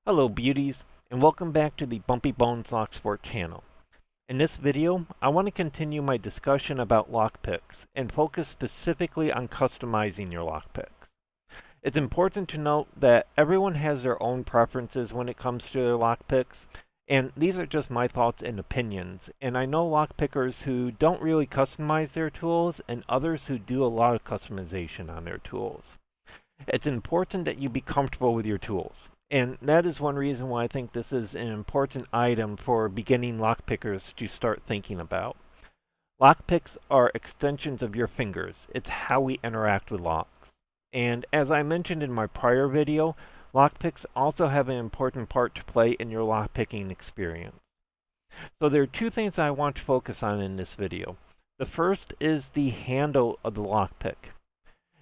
Hello beauties, and welcome back to the Bumpy Bones Locksport channel. In this video, I want to continue my discussion about lockpicks and focus specifically on customizing your lockpicks. It's important to note that everyone has their own preferences when it comes to their lockpicks, and these are just my thoughts and opinions, and I know lockpickers who don't really customize their tools and others who do a lot of customization on their tools. It's important that you be comfortable with your tools. And that is one reason why I think this is an important item for beginning lockpickers to start thinking about. Lockpicks are extensions of your fingers. It's how we interact with locks. And as I mentioned in my prior video, lockpicks also have an important part to play in your lockpicking experience. So there are two things I want to focus on in this video. The first is the handle of the lockpick.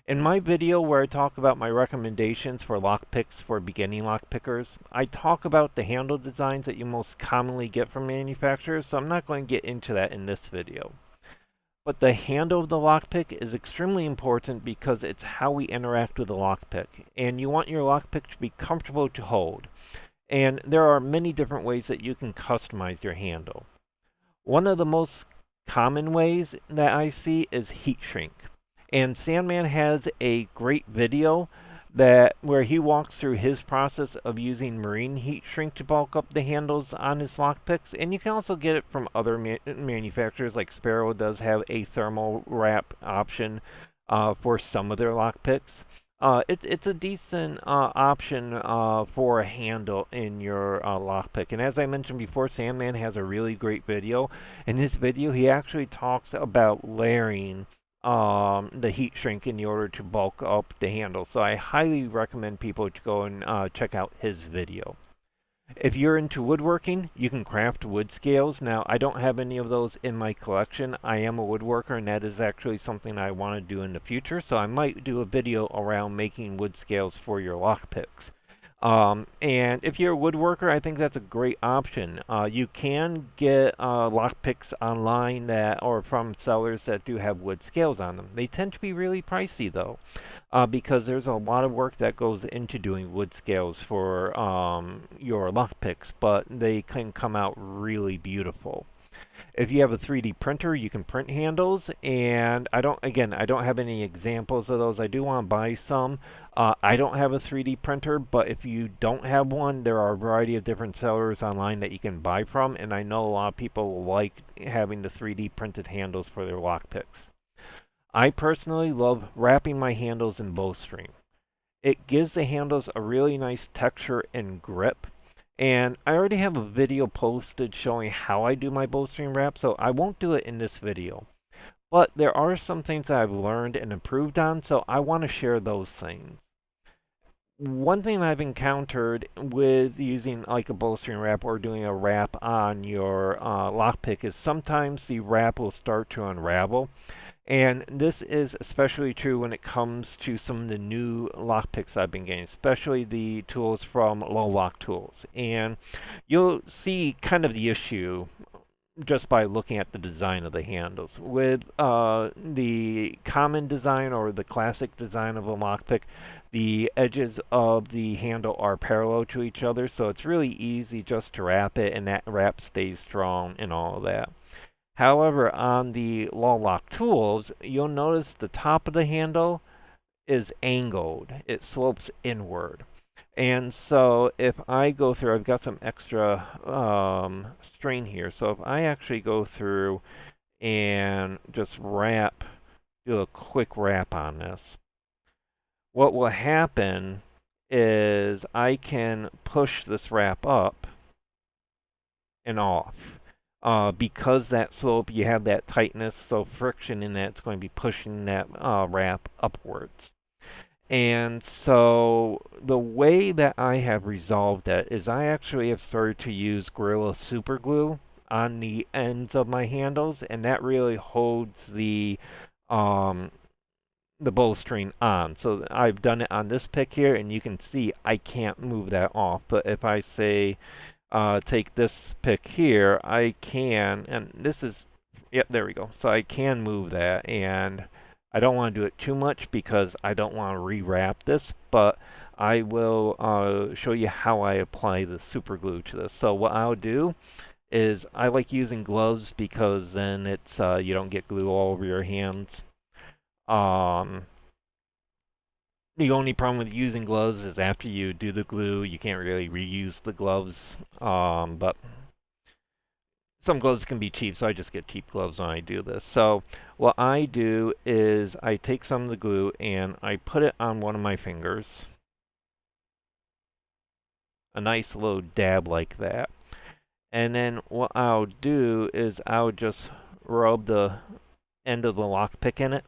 In my video where I talk about my recommendations for lockpicks for beginning lockpickers, I talk about the handle designs that you most commonly get from manufacturers, so I'm not going to get into that in this video. But the handle of the lockpick is extremely important because it's how we interact with the lockpick, and you want your lockpick to be comfortable to hold. And there are many different ways that you can customize your handle. One of the most common ways that I see is heat shrink. And Sandman has a great video where he walks through his process of using marine heat shrink to bulk up the handles on his lockpicks. And you can also get it from other manufacturers, like Sparrow does have a thermal wrap option for some of their lockpicks. It's a decent option for a handle in your lockpick. And as I mentioned before, Sandman has a really great video. In this video, he actually talks about layering the heat shrink in order to bulk up the handle. So I highly recommend people to go and check out his video. If you're into woodworking, you can craft wood scales. Now, I don't have any of those in my collection. I am a woodworker, and that is actually something I want to do in the future. So I might do a video around making wood scales for your lockpicks. And if you're a woodworker, I think that's a great option. You can get lockpicks online that, or from sellers that do have wood scales on them. They tend to be really pricey though, because there's a lot of work that goes into doing wood scales for your lockpicks, but they can come out really beautiful. If you have a 3D printer, you can print handles, and I don't have any examples of those. I do want to buy some. I don't have a 3D printer, but if you don't have one, there are a variety of different sellers online that you can buy from, and I know a lot of people like having the 3D printed handles for their lockpicks. I personally love wrapping my handles in bowstring. It gives the handles a really nice texture and grip. And I already have a video posted showing how I do my bowstring wrap, so I won't do it in this video. But there are some things that I've learned and improved on, so I want to share those things. One thing I've encountered with using like a bowstring wrap or doing a wrap on your lockpick is sometimes the wrap will start to unravel. And this is especially true when it comes to some of the new lockpicks I've been getting, especially the tools from Low Lock Tools. And you'll see kind of the issue just by looking at the design of the handles. With the common design or the classic design of a lockpick, the edges of the handle are parallel to each other, so it's really easy just to wrap it, and that wrap stays strong and all of that. However, on the Low Lock tools, you'll notice the top of the handle is angled. It slopes inward. And so if I go through, I've got some extra strain here. So if I actually go through and just do a quick wrap on this, what will happen is I can push this wrap up and off. Because that slope, you have that tightness, so friction in that, it's going to be pushing that wrap upwards. And so the way that I have resolved that is I actually have started to use Gorilla Super Glue on the ends of my handles, and that really holds um, the bowstring on. So I've done it on this pick here, and you can see I can't move that off. But if I say take this pick here, I can, and this is, yep, there we go. So I can move that, and I don't want to do it too much because I don't want to rewrap this, but I will show you how I apply the super glue to this. So what I'll do is I like using gloves because then it's you don't get glue all over your hands. Um, the only problem with using gloves is after you do the glue, you can't really reuse the gloves. But some gloves can be cheap, so I just get cheap gloves when I do this. So what I do is I take some of the glue and I put it on one of my fingers, a nice little dab like that. And then what I'll do is I'll just rub the end of the lockpick in it,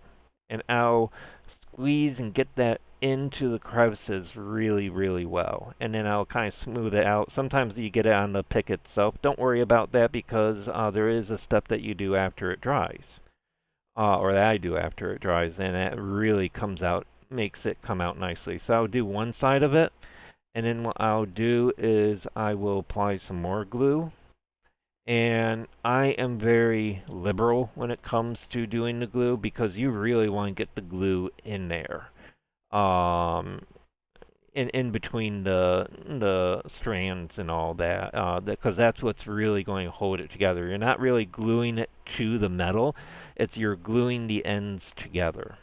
and I'll squeeze and get that into the crevices really, really well. And then I'll kind of smooth it out. Sometimes you get it on the pick itself. Don't worry about that because there is a step that you do after it dries, or that I do after it dries, and that really comes out, makes it come out nicely. So I'll do one side of it, and then what I'll do is I will apply some more glue. And I am very liberal when it comes to doing the glue because you really want to get the glue in there, um, in between the strands and all that, because that's what's really going to hold it together. You're not really gluing it to the metal; it's you're gluing the ends together.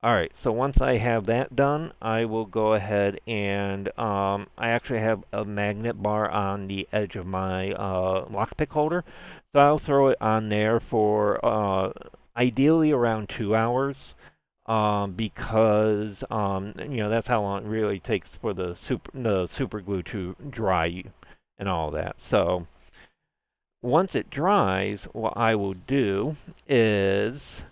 All right, so once I have that done, I will go ahead and I actually have a magnet bar on the edge of my lockpick holder. So I'll throw it on there for ideally around 2 hours because that's how long it really takes for the super glue to dry and all that. So once it dries, what I will do is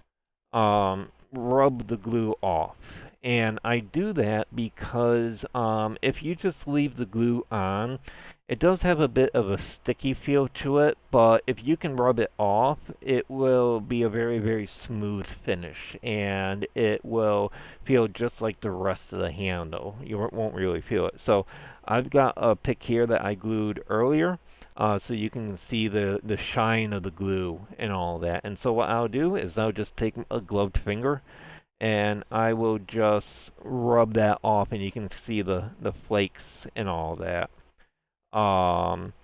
rub the glue off. And I do that because if you just leave the glue on, it does have a bit of a sticky feel to it, but if you can rub it off, it will be a very, very smooth finish, and it will feel just like the rest of the handle. You won't really feel it. So I've got a pick here that I glued earlier, so you can see the shine of the glue and all that. And so what I'll do is I'll just take a gloved finger and I will just rub that off, and you can see the flakes and all that. Um,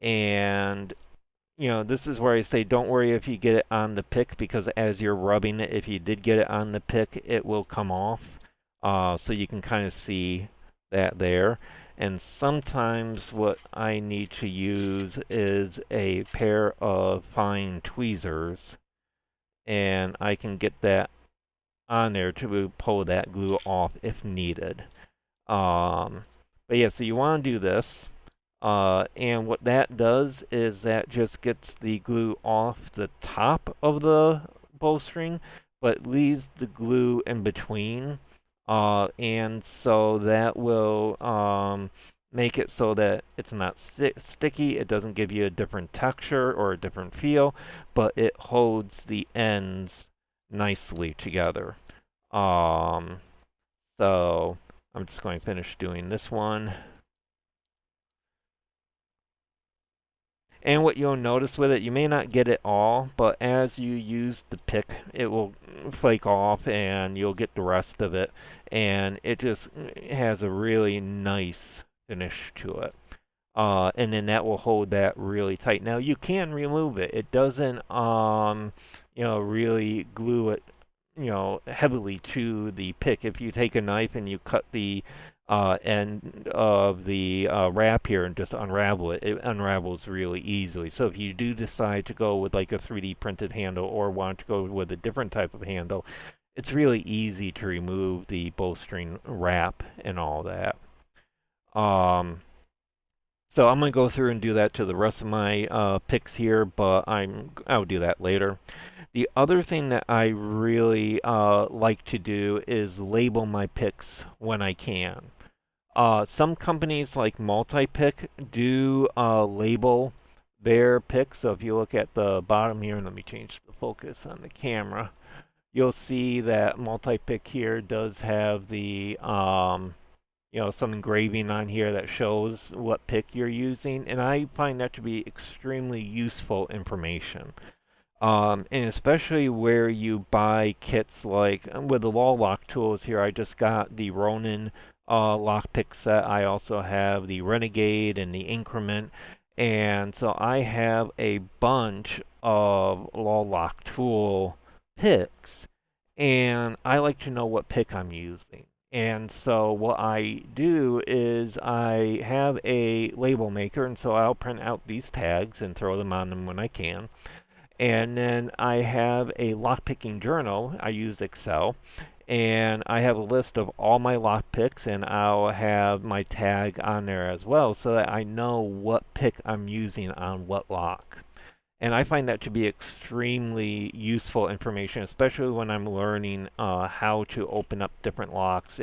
and this is where I say don't worry if you get it on the pick, because as you're rubbing it, if you did get it on the pick, it will come off. So you can kind of see that there. And sometimes what I need to use is a pair of fine tweezers, and I can get that on there to pull that glue off if needed. But yeah, so you want to do this. And what that does is that just gets the glue off the top of the bowstring, but leaves the glue in between. And so that will make it so that it's not sticky. It doesn't give you a different texture or a different feel, but it holds the ends nicely together. Um, so I'm just going to finish doing this one. And what you'll notice with it, you may not get it all, but as you use the pick, it will flake off and you'll get the rest of it. And it just has a really nice finish to it. And then that will hold that really tight. Now you can remove it. It doesn't, really glue it, heavily to the pick. If you take a knife and you cut the end of the wrap here and just unravel it, it unravels really easily. So if you do decide to go with like a 3D printed handle or want to go with a different type of handle, it's really easy to remove the bowstring wrap and all that. Um, so I'm going to go through and do that to the rest of my picks here, but I'll do that later. The other thing that I really like to do is label my picks when I can. Some companies like Multi-Pick do label their picks. So if you look at the bottom here, and let me change the focus on the camera, you'll see that Multi-Pick here does have the some engraving on here that shows what pick you're using, and I find that to be extremely useful information. And especially where you buy kits like with the wall lock tools here, I just got the Ronin Lockpick set. I also have the Renegade and the Increment. And so I have a bunch of Lock tool picks, and I like to know what pick I'm using. And so what I do is I have a label maker, and so I'll print out these tags and throw them on them when I can. And then I have a lockpicking journal. I use Excel. And I have a list of all my lock picks, and I'll have my tag on there as well so that I know what pick I'm using on what lock. And I find that to be extremely useful information, especially when I'm learning how to open up different locks.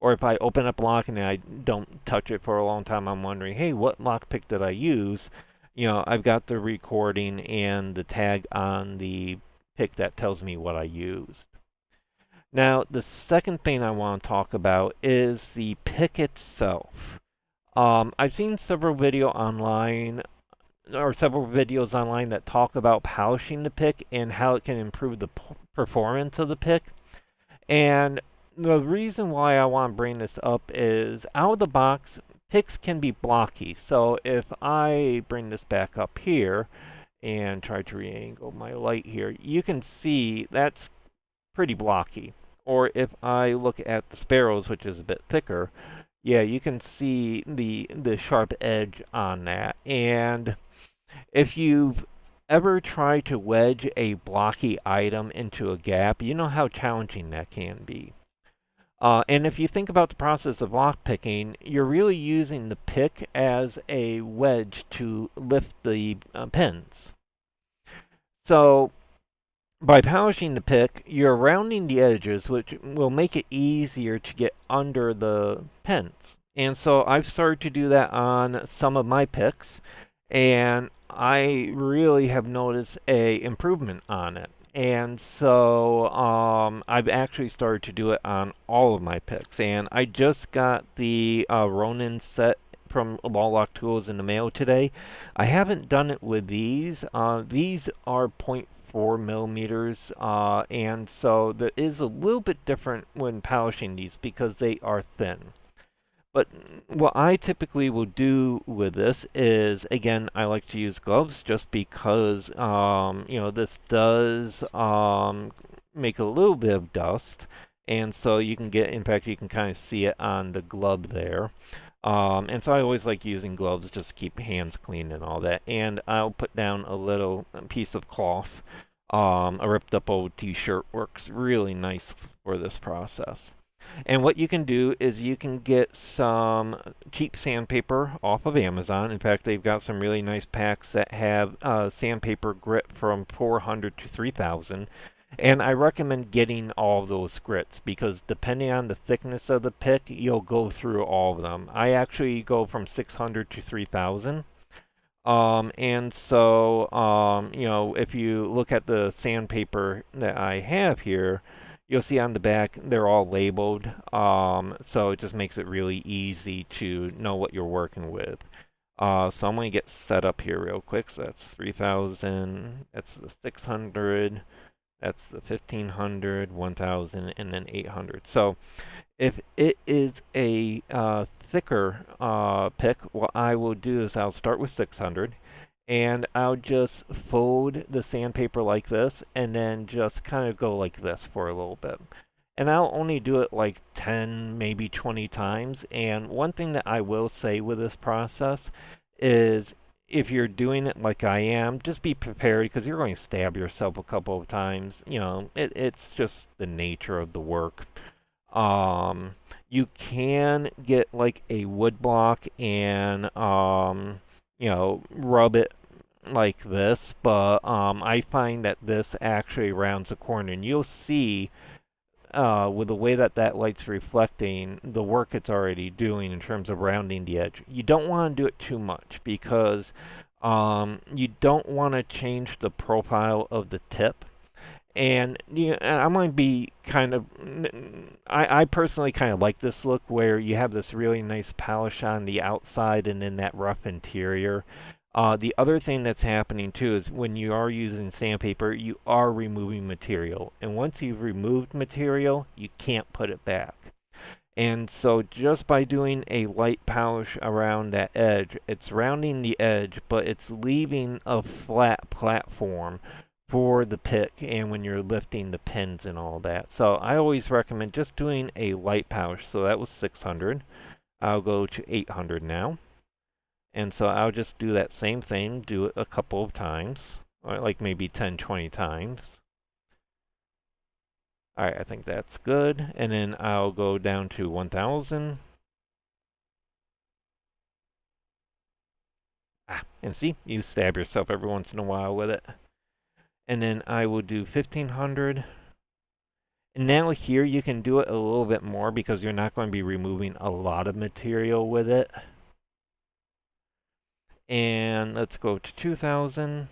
Or if I open up a lock and I don't touch it for a long time, I'm wondering, hey, what lock pick did I use? I've got the recording and the tag on the pick that tells me what I used. Now, the second thing I want to talk about is the pick itself. I've seen several videos online that talk about polishing the pick and how it can improve the performance of the pick. And the reason why I want to bring this up is out of the box, picks can be blocky. So if I bring this back up here and try to re-angle my light here, you can see that's pretty blocky. Or if I look at the sparrows, which is a bit thicker, yeah, you can see the sharp edge on that. And if you've ever tried to wedge a blocky item into a gap, you know how challenging that can be. And if you think about the process of lockpicking, you're really using the pick as a wedge to lift the pins. So by polishing the pick, you're rounding the edges, which will make it easier to get under the pins. And so I've started to do that on some of my picks, and I really have noticed a improvement on it. And so I've actually started to do it on all of my picks. And I just got the Ronin set from Lock Tools in the mail today. I haven't done it with these. These are 0.4 millimeters, and so that is a little bit different when polishing these because they are thin. But what I typically will do with this is, again, I like to use gloves just because, this does make a little bit of dust. And so you can get, in fact, you can kind of see it on the glove there. And so I always like using gloves just to keep hands clean and all that. And I'll put down a little piece of cloth. A ripped up old t-shirt works really nice for this process. And what you can do is you can get some cheap sandpaper off of Amazon. In fact, they've got some really nice packs that have sandpaper grit from 400 to 3000. And I recommend getting all of those grits because depending on the thickness of the pick, you'll go through all of them. I actually go from 600 to 3000. And so, if you look at the sandpaper that I have here, you'll see on the back they're all labeled. So it just makes it really easy to know what you're working with. So I'm going to get set up here real quick. So that's 3000, that's the 600, that's the 1500, 1000, and then 800. So if it is a thicker pick, what I will do is I'll start with 600 and I'll just fold the sandpaper like this and then just kind of go like this for a little bit. And I'll only do it like 10, maybe 20 times. And one thing that I will say with this process is if you're doing it like I am, just be prepared because you're going to stab yourself a couple of times. It's just the nature of the work. Um, you can get like a wood block and rub it like this, but I find that this actually rounds the corner, and you'll see with the way that that light's reflecting the work it's already doing in terms of rounding the edge. You don't want to do it too much because you don't want to change the profile of the tip. And I'm going to be kind of, I personally kind of like this look where you have this really nice polish on the outside and then that rough interior. The other thing that's happening too is when you are using sandpaper, you are removing material. And once you've removed material, you can't put it back. And so just by doing a light polish around that edge, it's rounding the edge, but it's leaving a flat platform for the pick and when you're lifting the pins and all that. So I always recommend just doing a light polish. So that was 600. I'll go to 800 now. And so I'll just do that same thing, do it a couple of times, or like maybe 10, 20 times. All right, I think that's good. And then I'll go down to 1000. And see, you stab yourself every once in a while with it. And then I will do 1500. And now here you can do it a little bit more because you're not going to be removing a lot of material with it. And let's go to 2000.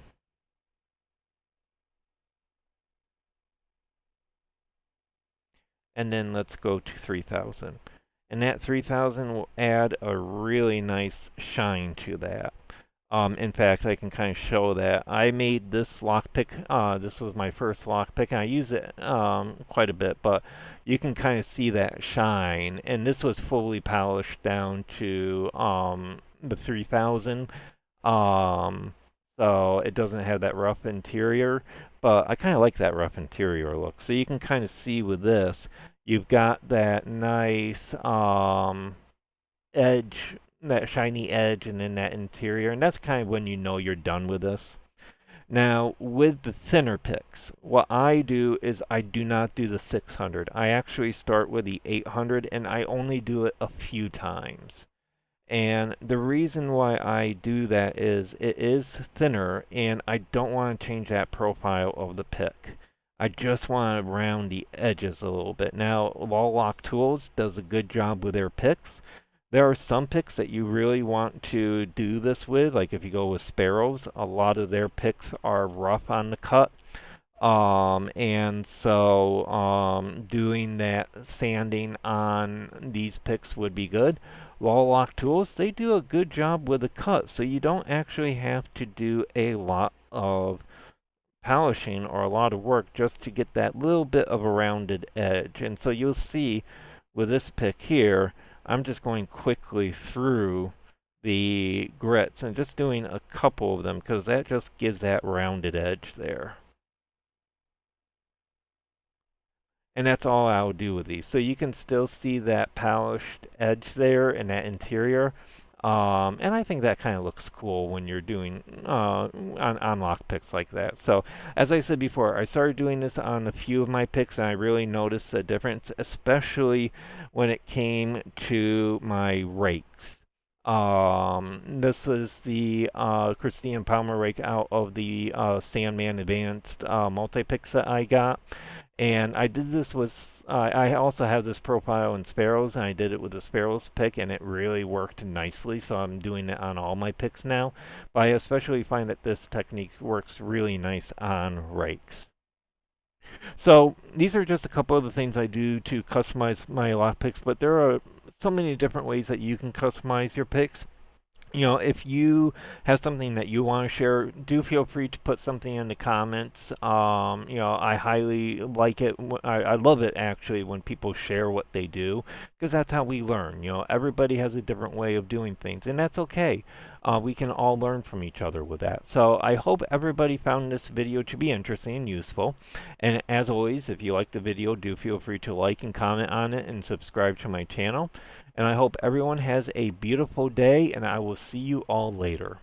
And then let's go to 3000. And that 3000 will add a really nice shine to that. In fact, I can kind of show that. I made this lockpick. This was my first lockpick, and I use it quite a bit. But you can kind of see that shine. And this was fully polished down to the 3000. Um, so it doesn't have that rough interior. But I kind of like that rough interior look. So you can kind of see with this, you've got that nice edge, that shiny edge, and then that interior, and that's kind of when you know you're done with this. Now, with the thinner picks, what I do is I do not do the 600. I actually start with the 800, and I only do it a few times. And the reason why I do that is it is thinner, and I don't want to change that profile of the pick. I just want to round the edges a little bit. Now, Wall Lock Tools does a good job with their picks. There are some picks that you really want to do this with, like if you go with Sparrows, a lot of their picks are rough on the cut. And so doing that sanding on these picks would be good. Wall Lock Tools, they do a good job with the cut, so you don't actually have to do a lot of polishing or a lot of work just to get that little bit of a rounded edge. And so you'll see with this pick here, I'm just going quickly through the grits and just doing a couple of them because that just gives that rounded edge there. And that's all I'll do with these. So you can still see that polished edge there and that interior. And I think that kind of looks cool when you're doing on lock picks like that. So as I said before, I started doing this on a few of my picks, and I really noticed the difference, especially when it came to my rakes. This was the Christine Palmer rake out of the Sandman Advanced multi-picks that I got. And I did this with, I also have this profile in Sparrows, and I did it with the Sparrows pick, and it really worked nicely, so I'm doing it on all my picks now. But I especially find that this technique works really nice on rakes. So these are just a couple of the things I do to customize my lock picks, but there are so many different ways that you can customize your picks. If you have something that you want to share, do feel free to put something in the comments. I highly like it. I love it actually when people share what they do because that's how we learn. Everybody has a different way of doing things, and that's okay. We can all learn from each other with that. So I hope everybody found this video to be interesting and useful. And as always, if you like the video, do feel free to like and comment on it and subscribe to my channel. And I hope everyone has a beautiful day, and I will see you all later.